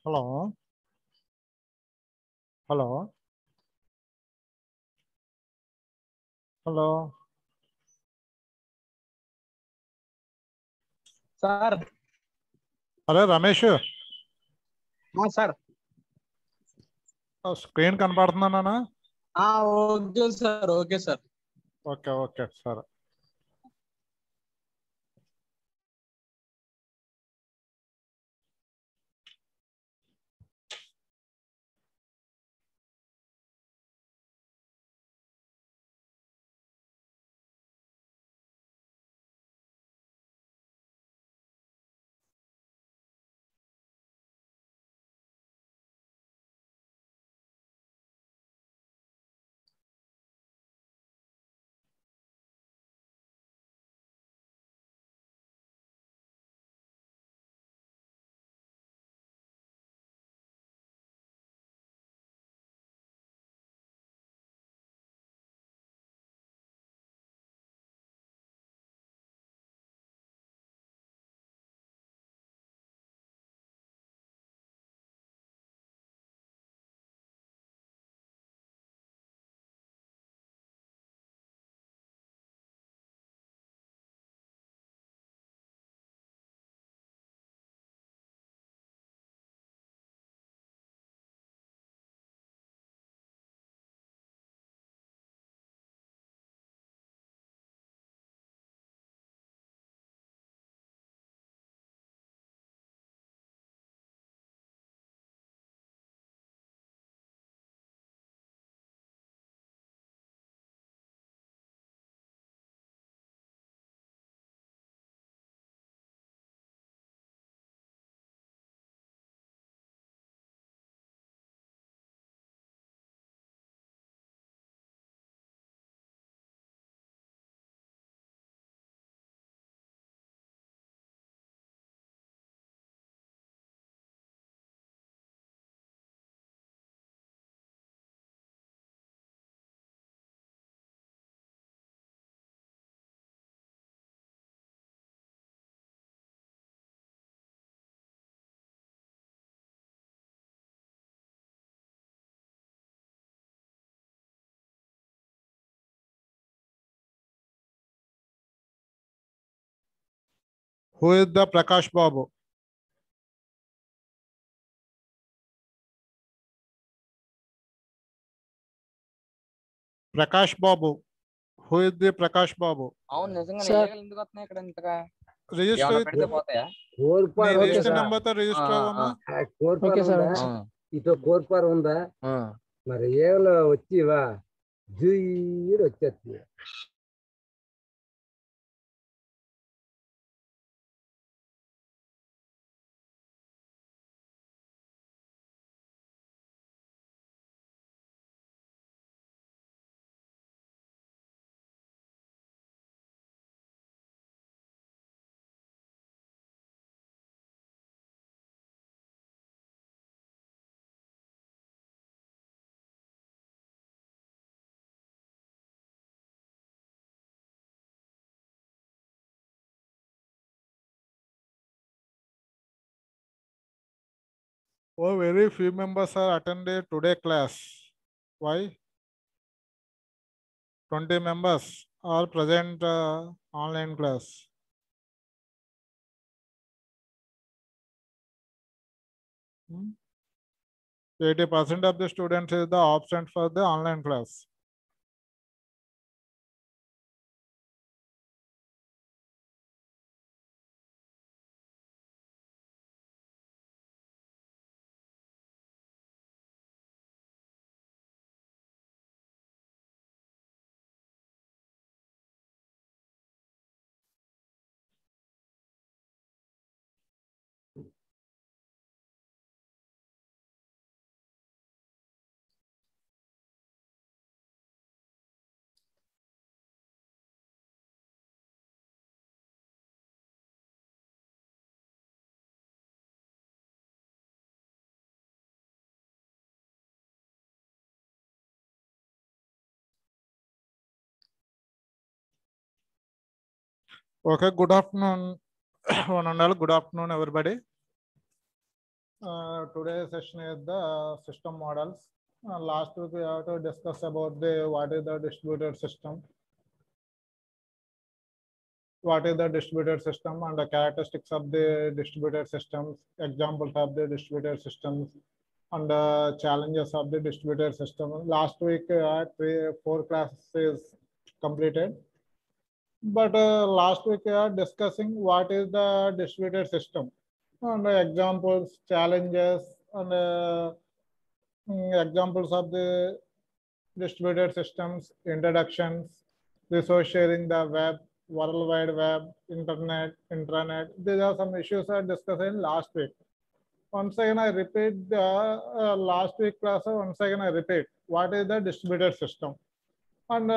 Hello. Hello. Hello. Sir अरे Ramesh sir screen కనపడుతున్నానా? Okay sir okay సరే. Who is the Prakash Babu? Prakash Babu. Who is the Prakash Babu? అవును నిజంగా sir. ఈగలు ఎందుకు వస్తున్నాయి ఇక్కడ ఇంతగా Register ఏమన్నా with పెడితే పోతాయా నీ ఓకే రిజిస్టర్ సార్. నెంబర్ తో రిజిస్టర్ అవ్వమ్మా. Okay sir. ఇటు కోర్పారు ఉందా మరి ఏలో వచ్చివా జూయిడు వచ్చేస్తుంది. Oh, very few members are attended today class. Why? 20 members are present online class. Hmm? 80% of the students is the absent for the online class. Okay, good afternoon. One and all, good afternoon, everybody. Today's session is the system models. Last week we have to discuss about what is the distributed system. What is the distributed system and the characteristics of the distributed systems, examples of the distributed systems, and the challenges of the distributed system. Last week, 4 classes completed. But last week we are discussing what is the distributed system and examples, challenges, and examples of the distributed systems, introductions, resource sharing, the web, World Wide Web, internet, intranet. These are some issues I discussed in last week. Once again, I repeat the last week class. Once again, I repeat what is the distributed system and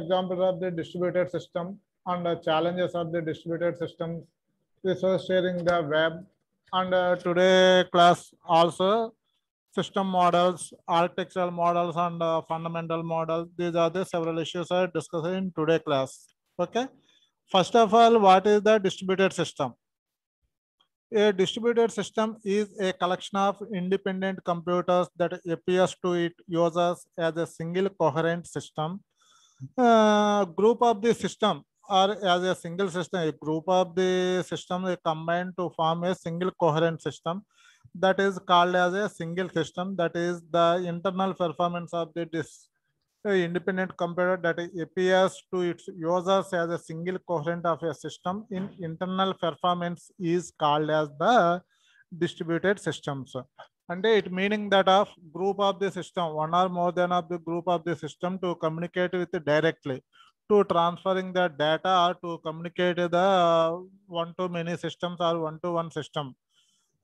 examples of the distributed system and challenges of the distributed systems, resource sharing, the web, and today class also system models, architectural models, and fundamental models. These are the several issues I discussed in today class. Okay. First of all, what is the distributed system? A distributed system is a collection of independent computers that appears to its users as a single coherent system. Group of the system or as a single system, a group of the system is combined to form a single coherent system that is called as a single system. That is the internal performance of the independent computer that appears to its users as a single coherent of a system in internal performance is called as the distributed systems. And it meaning that of group of the system, one or more than of the group of the system to communicate with directly, to transferring the data or to communicate the one-to-many systems or one-to-one system.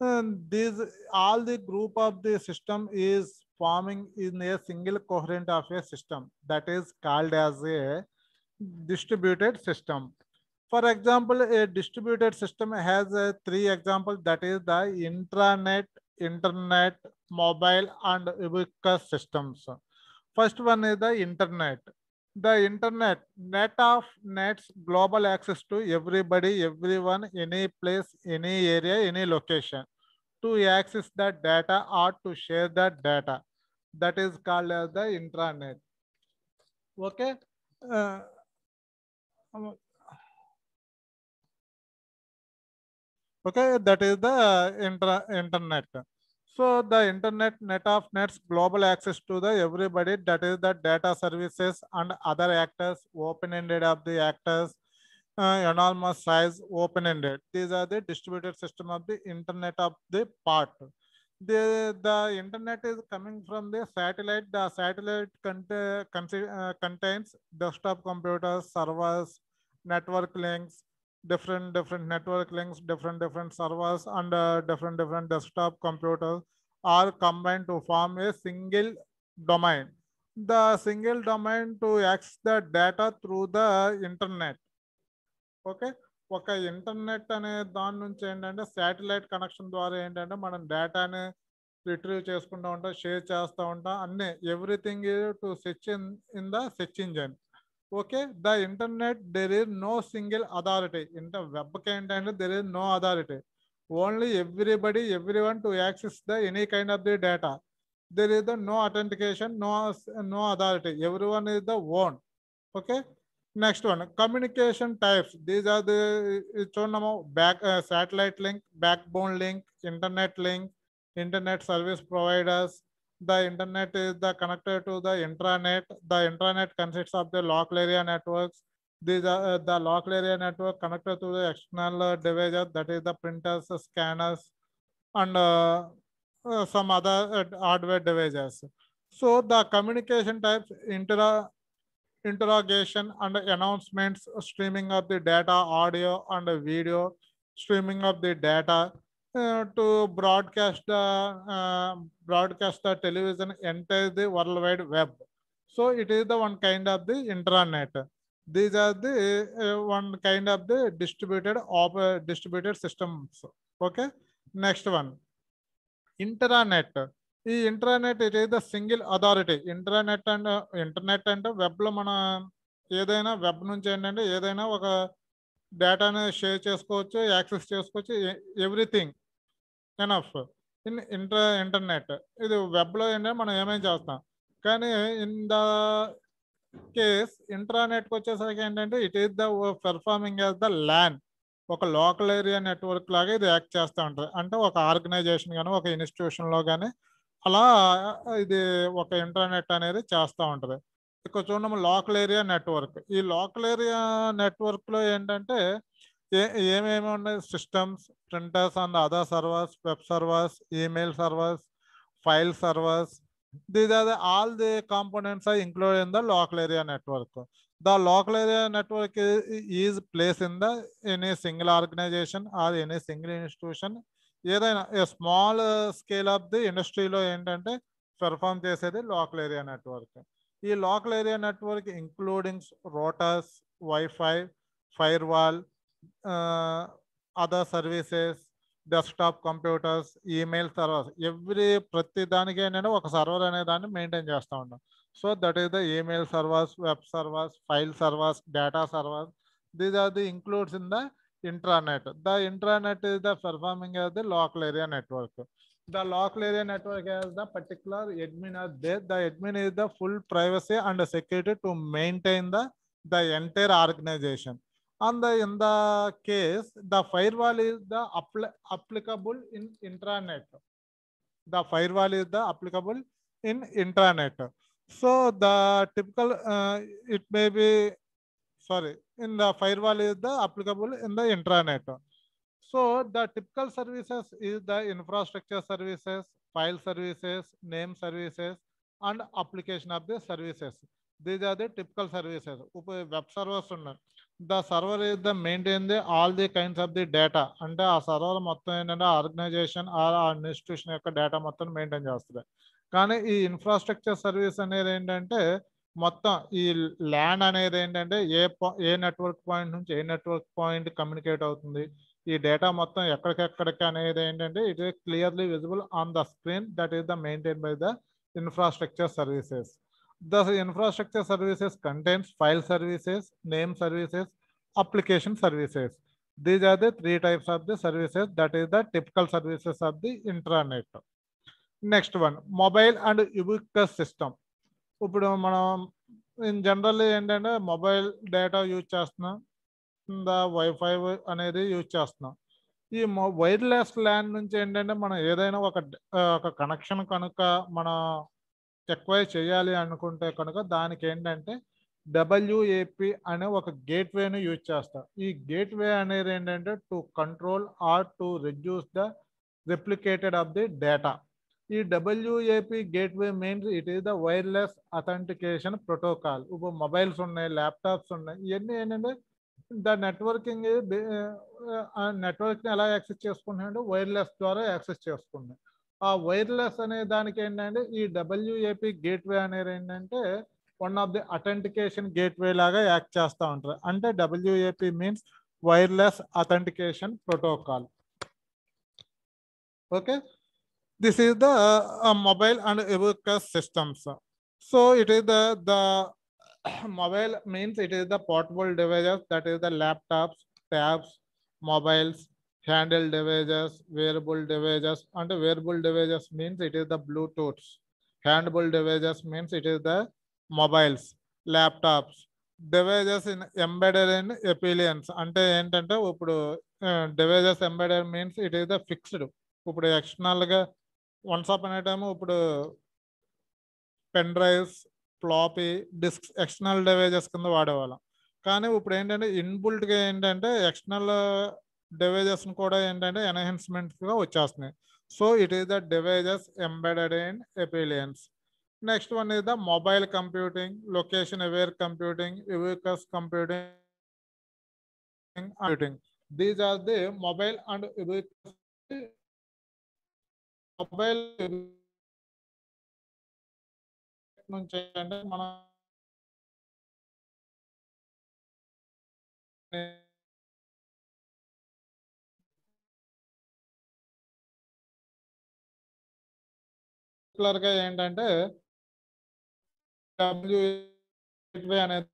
And these all the group of the system is forming in a single coherent of a system that is called as a distributed system. For example, a distributed system has 3 examples, that is the intranet, internet, mobile, and ubiquitous systems. First one is the internet. The internet, net of nets, global access to everybody, everyone, any place, any area, any location, to access the data or to share the data. That is called as the intranet. Okay. Okay, that is the internet. So the internet, net of nets, global access to the everybody, that is the data services and other actors, open-ended of the actors, enormous size, open-ended. These are the distributed system of the internet of the part. The internet is coming from the satellite. The satellite contains desktop computers, servers, network links, different network links, different servers, and different desktop computers are combined to form a single domain. The single domain to access the data through the internet. Okay. ఒక internet అనే దాని నుంచి ఏంటంటే satellite connection ద్వారా ఏంటంటే మనం డేటాని retrieve చేసుకుంటూ ఉంటాం, షేర్ చేస్తూ ఉంటాం, అన్నీ everything to search in the search engine. Okay. The internet there is no single authority. వెబ్కి ఏంటంటే there is no authority, only everybody everyone to access the any kind of the data. There is the no authentication, no authority, everyone is the own. Okay. Next one, communication types. These are the satellite link, backbone link, internet link, internet service providers. The internet is the connector to the intranet. The intranet consists of the local area networks. These are the local area network connected to the external devices, that is the printers, scanners, and some other hardware devices. So the communication types, interrogation and announcements, streaming of the data, audio and video, streaming of the data, to broadcast the television entire the World Wide Web. So it is the one kind of the intranet. These are the one kind of the distributed systems. Okay. Next one, intranet. ఈ internet it is the single authority. Internet and internet అంటే వెబ్లో మన ఏదైనా web నుంచి ఏంటంటే ఏదైనా ఒక డేటాను షేర్ చేసుకోవచ్చు, యాక్సెస్ చేసుకోవచ్చు, ఎవ్రీథింగ్ ఎనఫ్. In internet. ఇది వెబ్లో ఏంటంటే మనం ఏమేమి చేస్తాం. కానీ ఇన్ ద కేస్ ఇంట్రానెట్కి వచ్చేసరికి ఏంటంటే it is the performing as the LAN, ఒక లోకల్ ఏరియా నెట్వర్క్ లాగా ఇది యాక్ట్ చేస్తూ ఉంటుంది. అంటే ఒక ఆర్గనైజేషన్ కానీ ఒక ఇన్స్టిట్యూషన్లో కానీ అలా ఇది ఒక ఇంటర్నెట్ అనేది చేస్తూ ఉంటుంది. ఇక్కడ చూడడం లోకల్ ఏరియా నెట్వర్క్. ఈ లోకల్ ఏరియా నెట్వర్క్లో ఏంటంటే ఏమేమి ఉన్నాయి, systems, printers and other servers, web servers, email servers, file servers. These are all the components are included in the local area network. The local area network is placed in the any single organization or any single institution. ఏదైనా a small scale of the ఇండస్ట్రీలో ఏంటంటే perform చేసేది local area network. ఈ local area network including routers, wifi, fire wall, other services, desktop computers, email servers, ప్రతి దానికి ఏంటంటే ఒక server అనే దాన్ని మెయింటైన్ చేస్తూ ఉంటాం. So that is the email servers, web servers, file servers, data servers. These are the includes in the intranet. The intranet is the performing as the local area network. The local area network has the particular admin are there. The admin is the full privacy and security to maintain the entire organization. And in the case, the firewall is the applicable in intranet. The firewall is the applicable in intranet. So the typical, it may be, sorry, in the firewall is the applicable in the intranet. So the typical services is the infrastructure services, file services, name services, and application of the services. These are the typical services. Web servers ఉన్నాయి. The server is the maintain the all the kinds of the data. అంటే ఆ server మొత్తం ఏంటంటే organisation are ఆ institution యొక్క data మొత్తం maintain చేస్తుంది. కానీ ఈ ఇన్ఫ్రాస్ట్రక్చర్ సర్వీస్ అనేది ఏంటంటే మొత్తం ఈ ల్యాన్ అనేది ఏంటంటే ఏ నెట్వర్క్ పాయింట్ నుంచి ఏ నెట్వర్క్ పాయింట్ కమ్యూనికేట్ అవుతుంది, ఈ డేటా మొత్తం ఎక్కడికెక్కడికి అనేది ఏంటంటే it is clearly visible on the screen. That is the maintain by the infrastructure services. The infrastructure services contains file services, name services, application services. These are the three types of the services. That is the typical services of the intranet. Next one, mobile and ubiquitous system. ఇప్పుడు మనం in general ఏంటంటే mobile data use చేస్తున్నాం, wifi అనేది use చేస్తున్నాం. ఈ wireless LAN నుంచి ఏంటంటే మనం ఏదైనా ఒక కనెక్షన్ కనుక మనం ఎక్వైర్ చేయాలి అనుకుంటే కనుక దానికి ఏంటంటే డబ్ల్యూఏపి అనే ఒక గేట్వేను యూజ్ చేస్తాం. ఈ గేట్వే అనేది ఏంటంటే to control or to reduce the replicated of the data. ఈ WAP gateway means it is the wireless authentication protocol. ఇప్పుడు మొబైల్స్ ఉన్నాయి, ల్యాప్టాప్స్ ఉన్నాయి, ఇవన్నీ ఏంటంటే ద నెట్వర్కింగ్ నెట్వర్క్ని ఎలా యాక్సెస్ చేసుకుంటున్నాయంటే వైర్లెస్ ద్వారా యాక్సెస్ చేసుకుంటున్నాయి. ఆ వైర్లెస్ అనే దానికి ఏంటంటే ఈ డబ్ల్యూఏపి గేట్వే అనేది ఏంటంటే one of the authentication gateway లాగా యాక్ట్ చేస్తూ ఉంటారు. అంటే WAP means wireless authentication protocol. Okay, this is the mobile and ubiquitous systems. So it is the mobile means it is the portable devices, that is the laptops, tabs, mobiles, handheld devices, wearable devices. And wearable devices means it is the Bluetooth. Handheld devices means it is the mobiles, laptops, devices in embedded in appliance. అంటే ఏంటంటే ఇప్పుడు devices embedded means it is the fixed. ఇప్పుడు ఎక్స్టర్నల్గా once upon ఏ time ఇప్పుడు pen drives, floppy discs external devices కింద వాడేవాళ్ళం. కానీ ఇప్పుడు ఏంటంటే ఇన్బుల్ట్గా ఏంటంటే ఎక్స్టర్నల్ డివైజెస్ని కూడా ఏంటంటే ఎన్హాన్స్మెంట్స్గా వచ్చేస్తున్నాయి. So it is the devices embedded in appliances. Next one is the mobile computing, location aware computing, ubiquitous computing. These are the mobile and ubiquitous. Mobile నుంచి అంటే మనం ఏంటంటే డబ్ల్యూఏ అనేది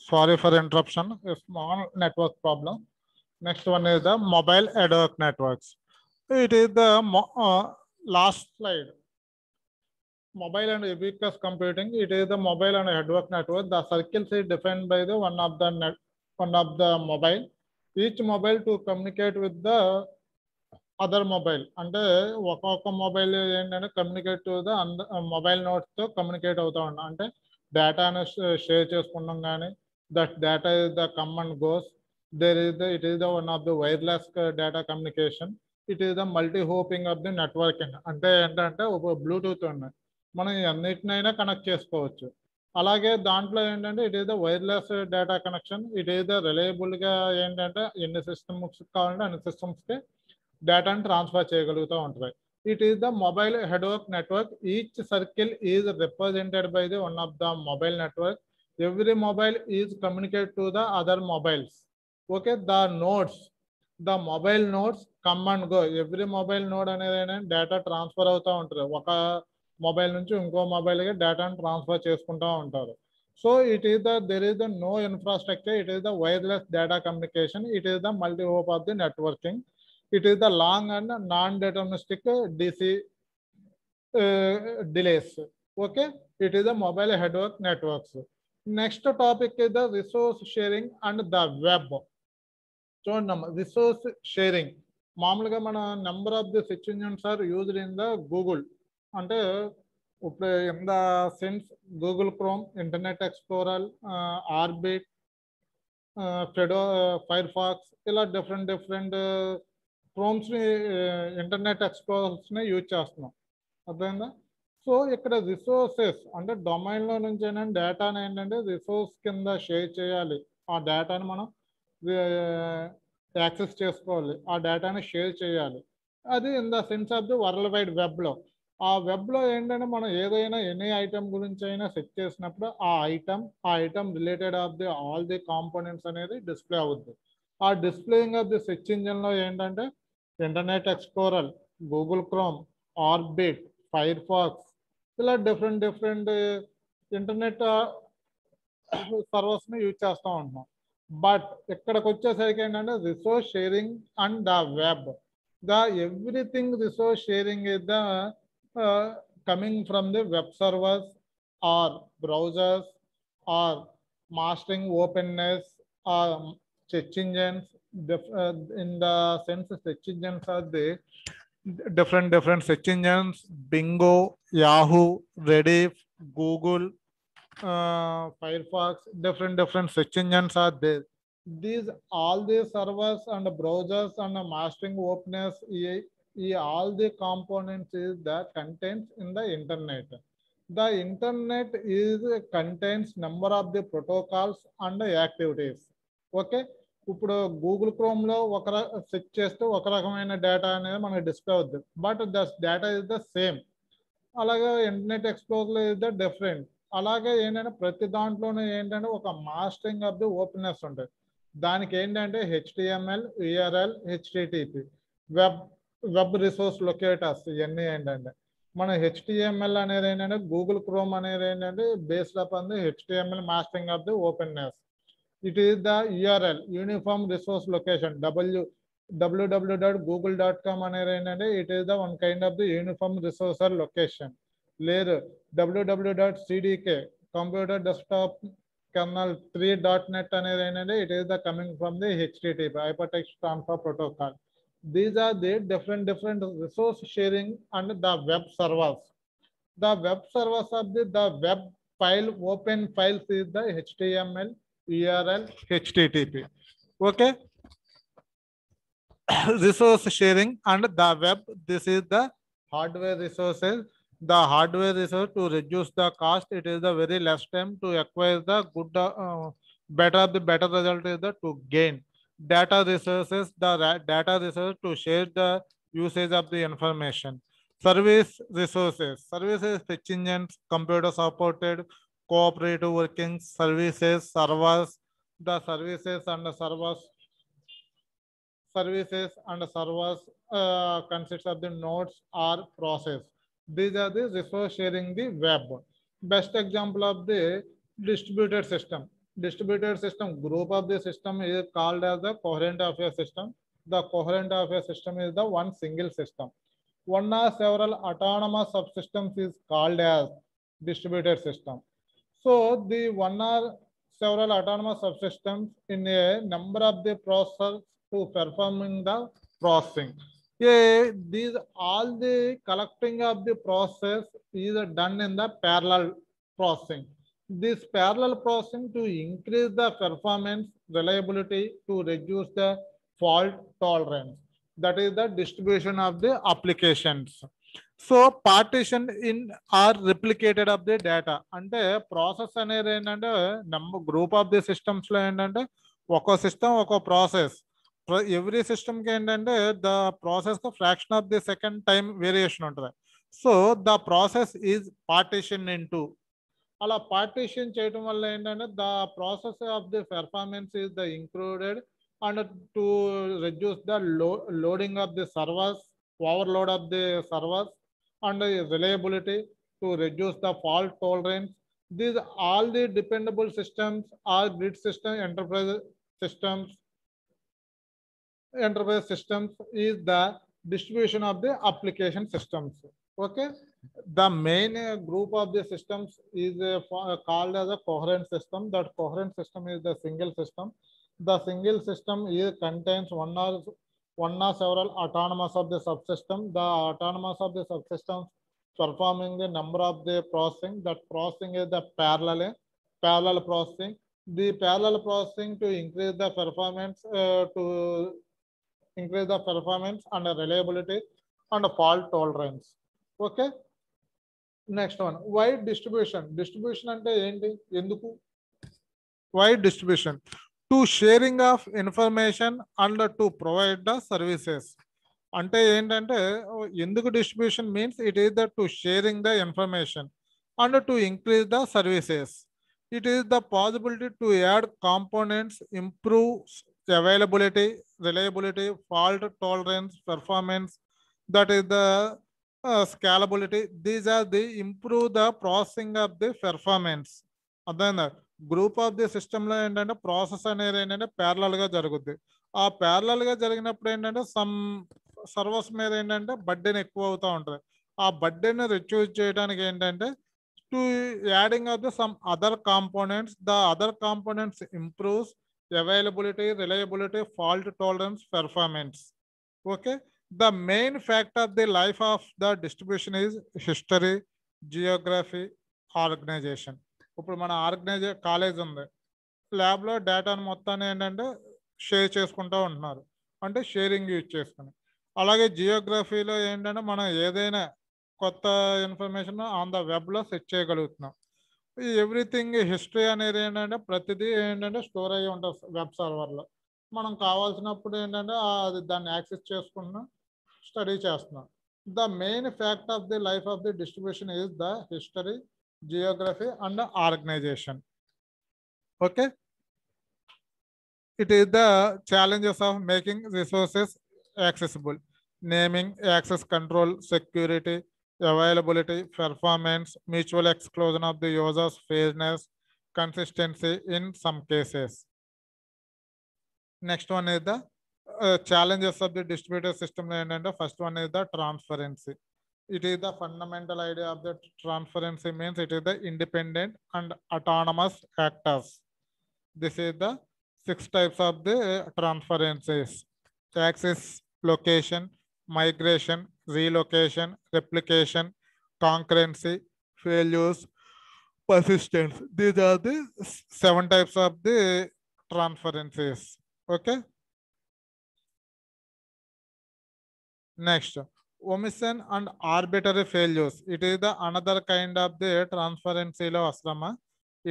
Sorry for interruption, a small network problem. Next one is the mobile ad hoc networks. It is the last slide. Mobile and ubiquitous computing. It is the mobile and ad hoc network. The circles is defined by the one of the mobile. Each mobile to communicate with the other mobile. అంటే ఒక్కొక్క mobile ఏంటంటే communicate to the mobile notes తో communicate అవుతా ఉన్నాం. అంటే డేటాను share చేసుకుంటాం కానీ that data is the come and goes. It is the one of the wireless data communication. It is the multi hoping of the networking. అంటే ఏంటంటే ఒక బ్లూటూత్ ఉన్నాయి, మనం అన్నిటినైనా కనెక్ట్ చేసుకోవచ్చు. అలాగే దాంట్లో ఏంటంటే it is the wireless data connection. It is the రిలయబుల్గా ఏంటంటే ఎన్ని సిస్టమ్స్ కావాలంటే అన్ని సిస్టమ్స్కి డేటాను ట్రాన్స్ఫర్ చేయగలుగుతూ ఉంటుంది. It is the mobile head work network. Each circle is represented by the one of the mobile network. Every mobile is communicate to the other mobiles. Okay, the nodes, the mobile nodes come and go. Every mobile node అనేది data transfer అవుతూ ఉంటుంది. ఒక mobile నుంచి ఇంకో మొబైల్కి డేటాను transfer చేసుకుంటూ ఉంటారు. So it is the there is the no infrastructure. It is the wireless data communication. It is the multi hop of the networking. It is the long and non-deterministic DC delays. Okay, it is the mobile network networks. Next topic is the resource sharing and the web. So resource sharing, మామూలుగా మన number of the search engines are used in the Google. అంటే ఇప్పుడు in the sense Google Chrome, Internet Explorer, Orbit, Firefox, ఇలా different క్రోమ్స్ని, Internet ఎక్స్ప్లోరర్స్ని use చేస్తున్నాం. అర్థమైందా? So ఇక్కడ రిసోర్సెస్ అంటే డొమైన్లో నుంచి ఏంటంటే డేటాని ఏంటంటే రిసోర్స్ కింద షేర్ చేయాలి. ఆ డేటాని మనం యాక్సెస్ చేసుకోవాలి, ఆ డేటాని షేర్ చేయాలి. అది in the sense of the world wide వెబ్లో. ఆ వెబ్లో ఏంటంటే మనం ఏదైనా ఎనీ ఐటమ్ గురించి అయినా సెర్చ్ చేసినప్పుడు ఆ item related of the all the components అనేది డిస్ప్లే అవుద్ది. ఆ డిస్ప్లేయింగ్ ఆఫ్ ది సెర్చ్ ఇంజిన్లో ఏంటంటే Internet Explorer, Google Chrome, Orbit, Firefox, ఇలా డిఫరెంట్ ఇంటర్నెట్ సర్వర్స్ని యూజ్ చేస్తూ ఉంటున్నాం. బట్ ఇక్కడికి వచ్చేసరికి ఏంటంటే resource sharing and the web. The everything resource sharing is the coming from the web servers are browsers are mastering openness or search engines. In the sense search engines are the different search engines, Bingo, Yahoo, Rediff, Google, Firefox, different search engines are there. These all the servers and browsers and mastering openness, all the components is the contents in the internet. The internet contains number of the protocols and activities. Okay, ఇప్పుడు Google క్రోమ్లో search చేస్తే ఒక రకమైన data అనేది మనకి display అవుద్ది, but the data is the same. అలాగే internet ఎక్స్ప్లోరర్లో is the different. అలాగే ఏంటంటే ప్రతి దాంట్లోనే ఏంటంటే ఒక మాస్టరింగ్ ఆఫ్ ది ఓపెన్నెస్ ఉంటుంది. దానికి ఏంటంటే HTML, URL, HTTP, web resource locators, ఇవన్నీ ఏంటంటే మన HTML అనేది ఏంటంటే గూగుల్ క్రోమ్ అనేది ఏంటంటే based upon the HTML mastering of the openness. It is the URL, uniform resource location, www.google.com అనేది ఏంటంటే it is the one kind of the uniform resource location. లేదు www.cdk, computer desktop kernel 3.net అనేది ఏంటంటే it is the coming from the HTTP, hypertext transfer protocol. These are the different resource sharing and the web servers. The web servers of the web file, open files is the HTML, URL, HTTP. Okay, resource sharing and the web. This is the hardware resources. The hardware resource to reduce the cost. It is the very less time to acquire the good, better result is the to gain. Data resources, the data resource to share the usage of the information. Service resources, search engines, computer supported, cooperative working services, servers. The services and servers consists of the nodes or process. These are the resource sharing the web. Best example of the distributed system. distributed system, group of the system is called as the coherent of a system. The coherent of a system is the one single system. One or several autonomous subsystems is called as distributed system. So the one or several autonomous subsystems in a number of the processors to performing the processing. Yeah, these all the collecting of the process is done in the parallel processing. This parallel processing to increase the performance, reliability, to reduce the fault tolerance. That is the distribution of the applications. So partition in are replicated of the data అంటే process అనేది ఏంటంటే group of the systems లో ఏంటంటే ఒక్కో system ఒక్కో process every సిస్టమ్కి ఏంటంటే the process fraction of the second time variation ఉంటుంది. So the process is partition in two. అలా పార్టీషన్ చేయడం వల్ల ఏంటంటే the process of the performance is the included and to reduce the loading of the servers, overload of the servers, and reliability to reduce the fault tolerance. These all the dependable systems are grid system, enterprise systems is the distribution of the application systems. Okay, the main group of the systems is called as a coherent system. That coherent system is the single system. The single system contains one or several autonomous of the subsystem. The autonomous of the subsystems performing the number of the processing. That processing is the parallel processing. The parallel processing to increase the performance and reliability and fault tolerance. Okay. Next one, wide distribution. Distribution ante enti enduku? Wide distribution to sharing of information and to provide the services. అంటే ఏంటంటే ఎందుకు distribution means it is the to sharing the information and to increase the services. It is the possibility to add components, improve availability, reliability, fault tolerance, performance, that is the scalability. These are the improve the processing of the performance. అర్థమైందా? Group of the సిస్టంలో ఏంటంటే process అనేది ఏంటంటే ప్యారలల్గా జరుగుద్ది. ఆ ప్యారలల్గా జరిగినప్పుడు ఏంటంటే సమ్ సర్వర్స్ మీద ఏంటంటే బర్డెన్ ఎక్కువ అవుతూ ఉంటుంది. ఆ బర్డెన్ రిడ్యూస్ చేయడానికి ఏంటంటే to adding of the some other components. The other components improves availability, reliability, fault tolerance, performance. Okay. The main fact of the life of the distribution is history, geography, organization. ఇప్పుడు మన college ఉంది, ల్యాబ్లో డేటాను మొత్తాన్ని ఏంటంటే share చేసుకుంటూ ఉంటున్నారు, అంటే షేరింగ్ యూజ్ చేసుకుని. అలాగే జియోగ్రఫీలో ఏంటంటే మనం ఏదైనా కొత్త ఇన్ఫర్మేషన్ ఆన్ ద వెబ్లో సెట్ చేయగలుగుతున్నాం. ఈ ఎవ్రీథింగ్ హిస్టరీ అనేది ఏంటంటే ప్రతిదీ ఏంటంటే స్టోర్ అయ్యి ఉంటుంది వెబ్ సర్వర్లో. మనం కావాల్సినప్పుడు ఏంటంటే అది దాన్ని యాక్సెస్ చేసుకుంటున్నాం, స్టడీ చేస్తున్నాం. The main fact of the life of the distribution is the history, geography and organization. Okay, it is the challenges of making resources accessible: naming, access control, security, availability, performance, mutual exclusion of the users, fairness, consistency in some cases. Next one is the challenges of the distributed system. And the first one is the transparency. It is the fundamental idea of the transparency, means it is the independent and autonomous actors. This is the 6 types of the transparencies: access, location, migration, relocation, replication, concurrency, failures, persistence. These are the 7 types of the transparencies. Okay. Next, omission and arbitrary failures. It is the another kind of the transparency lo asrama.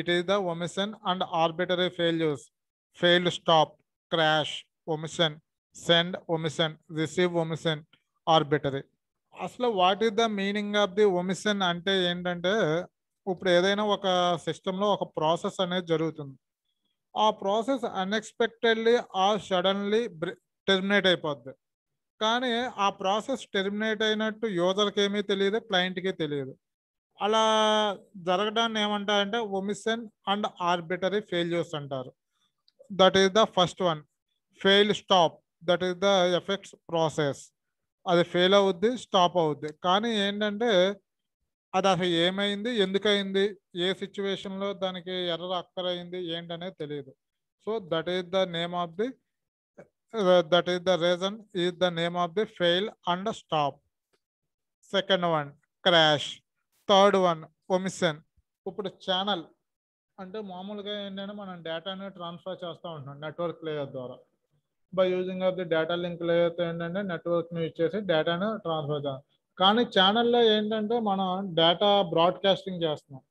It is the omission and arbitrary failures: failed stop, crash, omission, send omission, receive omission, arbitrary. అసలు what is the meaning of the omission అంటే ఏంటంటే, ఇప్పుడు ఏదైనా ఒక సిస్టంలో ఒక process అనేది జరుగుతుంది. ఆ process unexpectedly or suddenly terminate అయిపోద్ది. కానీ ఆ ప్రాసెస్ టెర్మినేట్ అయినట్టు యూజర్కి ఏమీ తెలియదు, క్లయింట్కి తెలియదు. అలా జరగడాన్ని ఏమంటారంటే ఒమిషన్ అండ్ ఆర్బిటరీ ఫెయిల్యూర్స్ అంటారు. That is the first one. Fail stop, that is the effects process. అది ఫెయిల్ అవుద్ది, స్టాప్ అవుద్ది. కానీ ఏంటంటే అది అసలు ఏమైంది, ఎందుకయింది, ఏ సిచ్యువేషన్లో దానికి ఎర్రర్ అక్కర్ అయింది ఏంటనేది తెలియదు. So that is the name of the that is the reason is the name of the fail and stop. Second one, crash. Third one, omission. ఇప్పుడు ఛానల్ అంటే మామూలుగా ఏంటంటే మనం డేటాని ట్రాన్స్ఫర్ చేస్తూ ఉంటున్నాం నెట్వర్క్ లేయర్ ద్వారా. By using of the data link లేయర్తో ఏంటంటే నెట్వర్క్ని యూజ్ చేసి డేటాను ట్రాన్స్ఫర్ చేస్తాం. కానీ ఛానల్లో ఏంటంటే మనం డేటా బ్రాడ్కాస్టింగ్ చేస్తున్నాం.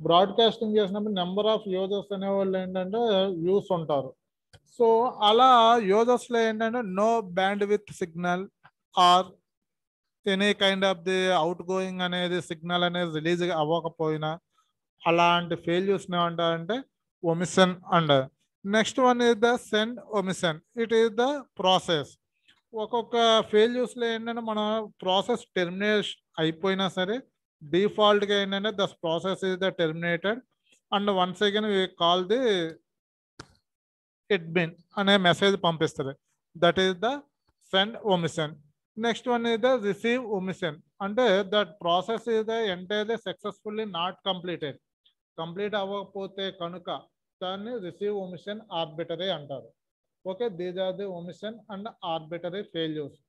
బ్రాడ్కాస్టింగ్ చేసినప్పుడు నెంబర్ ఆఫ్ యూజర్స్ అనేవాళ్ళు ఏంటంటే వ్యూస్ ఉంటారు. సో అలా యూజర్స్లో ఏంటంటే no bandwidth signal or any kind of the outgoing అనేది సిగ్నల్ అనేది రిలీజ్ అవ్వకపోయినా అలాంటి ఫెయిల్యూర్స్ ఏమంటారంటే ఒమిషన్ అంటారు. Next one is the send omission. It is the process. ఒక్కొక్క ఫెయిల్యూర్స్లో ఏంటంటే మన ప్రాసెస్ టెర్మినేట్ అయిపోయినా సరే డిఫాల్ట్గా ఏంటంటే the process is the terminated and once again we call the it bin అనే మెసేజ్ పంపిస్తుంది. That is the send omission. Next one is the receive omission. అంటే that process is the entirely successfully not completed. Complete అవ్వకపోతే కనుక దాన్ని receive omission arbitrary అంటారు. Okay, these are the omission and arbitrary failures.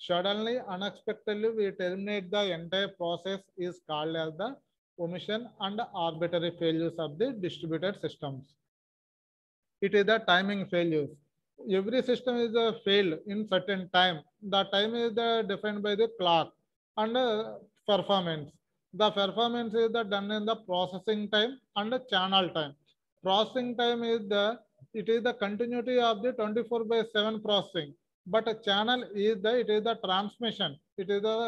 Suddenly unexpectedly we terminate the entire process is called as the omission and arbitrary failures of the distributed systems. It is the timing failures. Every system is failed in certain time. The time is defined by the clock and performance. The performance is done in the processing time and the channel time. Processing time is the continuity of the 24/7 processing. But a channel is it is the transmission. It is the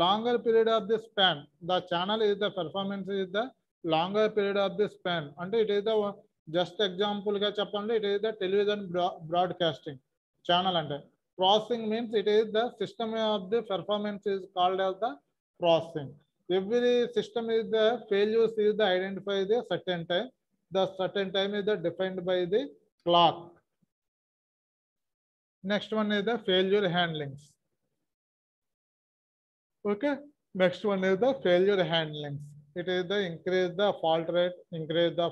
longer period of the span. The channel is the performance is the longer period of the span. And it is the just ఎగ్జాంపుల్గా చెప్పండి, it is the television broadcasting channel. అంటే processing means it is the system of the performance is called as the processing. Every system is the failures is the identify the certain time. The certain time is the defined by the clock. Next one is the failure handlings. Okay, next one is the failure handlings. It is the increase the fault rate, increase the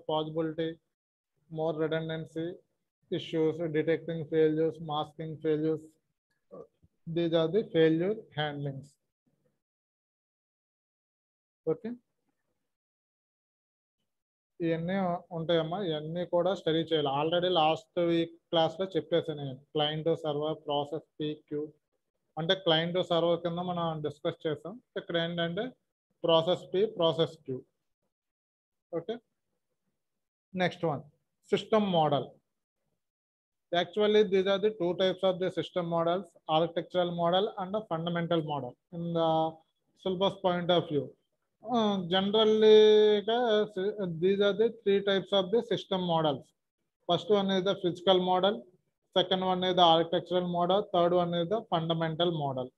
possibility, more redundancy issues, detecting failures, masking failures. These are the failure handlings. Okay, ఇవన్నీ ఉంటాయమ్మా. ఇవన్నీ కూడా study చేయాలి. Already last week క్లాస్లో చెప్పేసాను నేను. Client server, process PQ అంటే client server కింద మనం డిస్కస్ చేసాం. ఇక్కడ ఏంటంటే process P, process Q. Okay, next one, system model. Actually these are the two types of the system models, architectural model and a fundamental model in the syllabus point of view. Generally these are the three types of the system models. First one is the physical model, second one is the architectural model, third one is the fundamental model.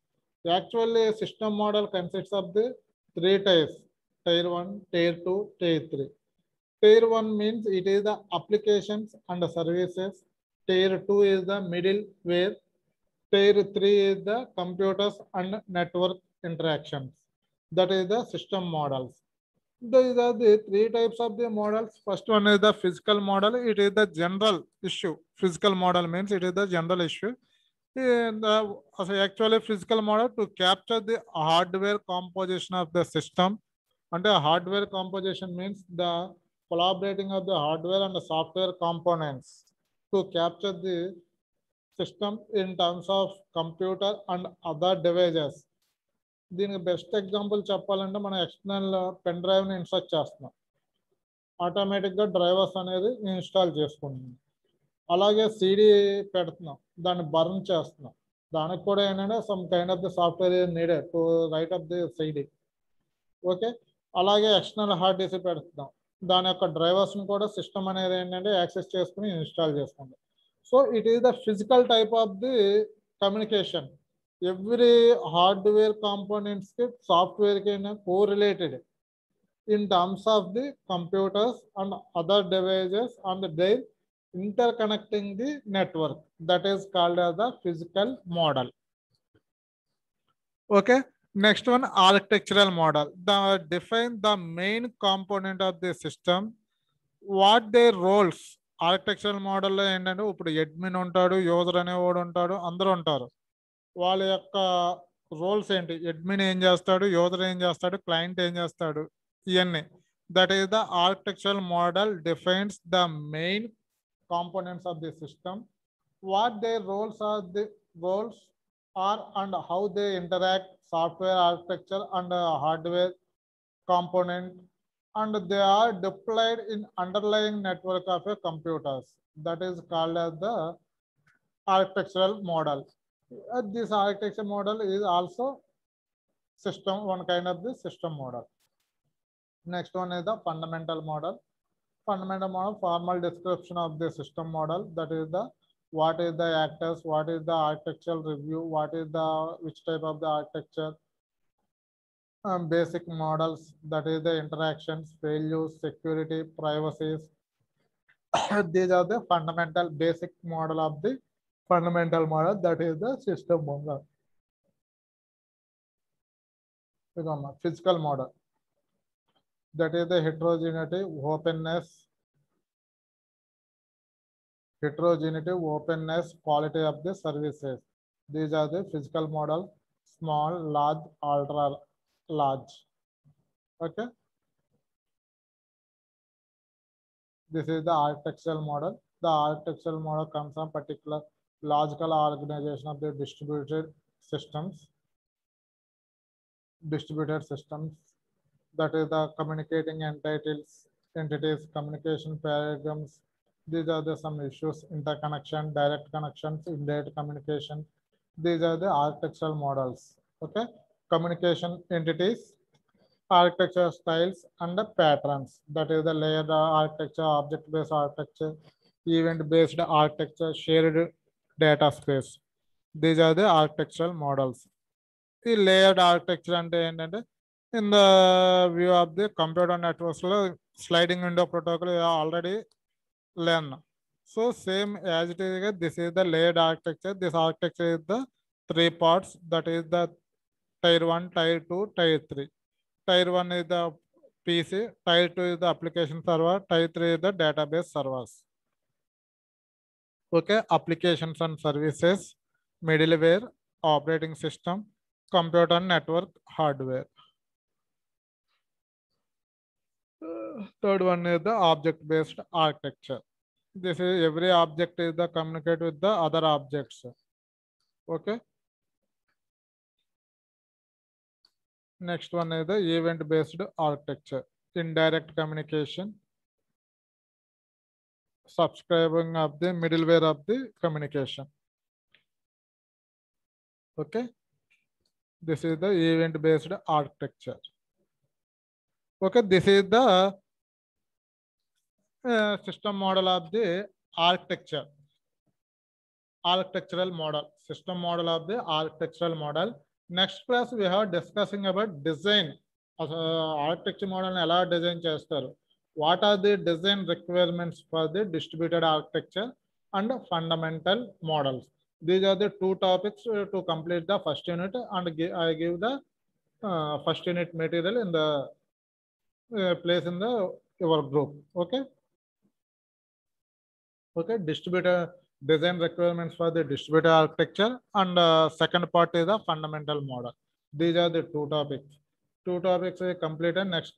Actually system model consists of the three tiers: tier 1, tier 2, tier 3. Tier 1 means it is the applications and the services. Tier 2 is the middleware. Tier 3 is the computers and network interactions. That is the system models. These are the three types of the models. First one is the physical model. It is the general issue. Physical model means it is the general issue. Actually physical model to capture the hardware composition of the system. And the hardware composition means the collaborating of the hardware and the software components to capture the system in terms of computer and other devices. దీనికి best example చెప్పాలంటే మనం external pen డ్రైవ్ని insert చేస్తున్నాం, ఆటోమేటిక్గా drivers అనేది install చేసుకుంటున్నాం. అలాగే CD పెడుతున్నాం, దాన్ని బర్న్ చేస్తున్నాం, దానికి కూడా ఏంటంటే some kind of the software needed to right up the CD. Okay, అలాగే ఎక్స్టర్నల్ హార్డ్ డిస్క్ పెడుతున్నాం, దాని యొక్క డ్రైవర్స్ని కూడా సిస్టమ్ అనేది ఏంటంటే యాక్సెస్ చేసుకుని ఇన్స్టాల్ చేసుకుంటాం. So it is the physical type of the communication. Every hardware కాంపోనెంట్స్కి సాఫ్ట్వేర్కి correlated. in terms of the computers and other devices and their interconnecting the network. That is called as the physical model. Okay. Next one, architectural model. The define the main component of the system, what their roles. Architectural మోడల్లో ఏంటంటే ఇప్పుడు admin ఉంటాడు, user అనేవాడు ఉంటాడు, అందరూ ఉంటారు. వాళ్ళ యొక్క రోల్స్ ఏంటి, అడ్మిన్ ఏం చేస్తాడు, యూజర్ ఏం చేస్తాడు, క్లయింట్ ఏం చేస్తాడు, ఇవన్నీ. That is the architectural model defines the main components of the system, what their roles are the roles are and how they interact, software architecture and hardware component, and they are deployed in underlying network of a computers. That is called as the architectural model. This architecture model is also system, one kind of the system model. Next one is the fundamental model. Fundamental model, formal description of the system model. That is the what is the actors, what is the architectural review, what is the which type of the architecture, basic models, that is the interactions, failures, security, privacies. These are the fundamental basic model of the fundamental model, that is the system model. Physical model, that is the heterogeneity, openness, quality of the services. These are the physical model, small, large, ultra large. Okay. This is the architectural model. The architectural model comes from particular logical organization of the distributed systems. That is the communicating entities, communication paradigms. These are the some issues, interconnection, direct connections, indirect communication. These are the architectural models. Okay. Communication entities, architecture styles and the patterns. That is the layered architecture, object-based architecture, event-based architecture, shared data space. These are the architectural models. The layered architecture and in the view of the computer networks, sliding window protocol already learn. So same as it is, this is the layered architecture. This architecture is the 3 parts. That is the tier 1, tier 2, tier 3. Tier 1 is the PC, tier 2 is the application server, tier 3 is the database servers. Okay, applications and services, middleware, operating system, computer network, hardware. Third one is the object-based architecture. This is every object is the communicate with the other objects. Okay. Next one is the event-based architecture. Indirect communication, subscribing of the middleware of the communication. Okay. This is the event-based architecture. Okay, this is the system model of the architecture. Architectural model, system model of the architectural model. Next class we are discussing about design. Architecture model ela design chestaru. What are the design requirements for the distributed architecture and fundamental models? These are the 2 topics to complete the first unit, and I give the first unit material in the place in the your group. Okay. Okay, distributor design requirements for the distributed architecture, and second part is the fundamental model. These are the 2 topics. 2 topics are completed. Next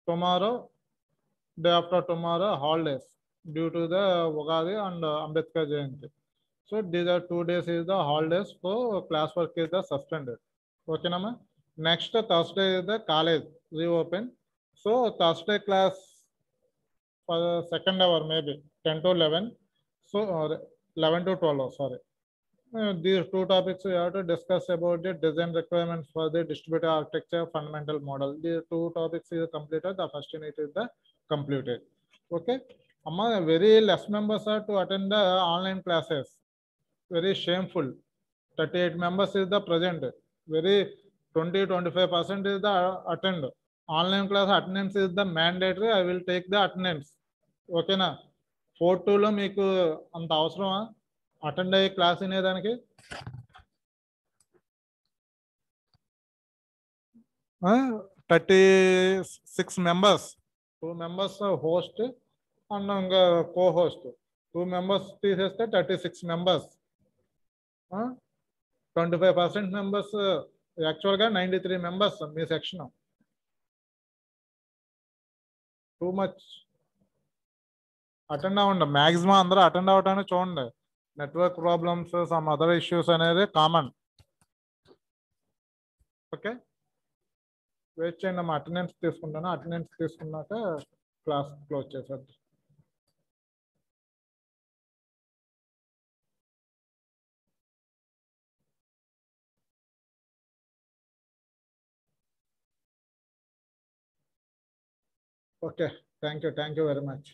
tomorrow, day after tomorrow, holidays due to the Ugadi and Ambedkar Jayanti. So these are 2 days is the holidays, so classwork is the suspended. Okay, nama. Next Thursday is the college reopen. So Thursday class for the second hour maybe 10 to 11. So 11 to 12. Sorry. These 2 topics we have to discuss about the design requirements for the distributed architecture fundamental model. These 2 topics is completed. The first unit is the completed. Okay. Amma, very less members are to attend the online classes. Very shameful. 38 members is the present. Very 20-25% is the attend. Online class attendance is the mandatory. I will take the attendance. ఓకేనా 4-2లో మీకు అంత అవసరమా attend అయ్యే class వినేదానికి? 36 members, 2 members host and ఇంకా co-host, 2 members తీసేస్తే 36 members. 25% members, యాక్చువల్గా 93 members మీ section. Too much. Attend అవ్వండి, maximum అందరూ అటెండ్ అవ్వటానికి చూడండి. Network problems, some other issues అనేది కామన్. ఓకే, వెయిట్ చేయండి, మా అటెండెన్స్ తీసుకుంటాను. అటెండెన్స్ తీసుకున్నాక క్లాస్ క్లోజ్ చేసేద్దాం. Okay, thank you very much.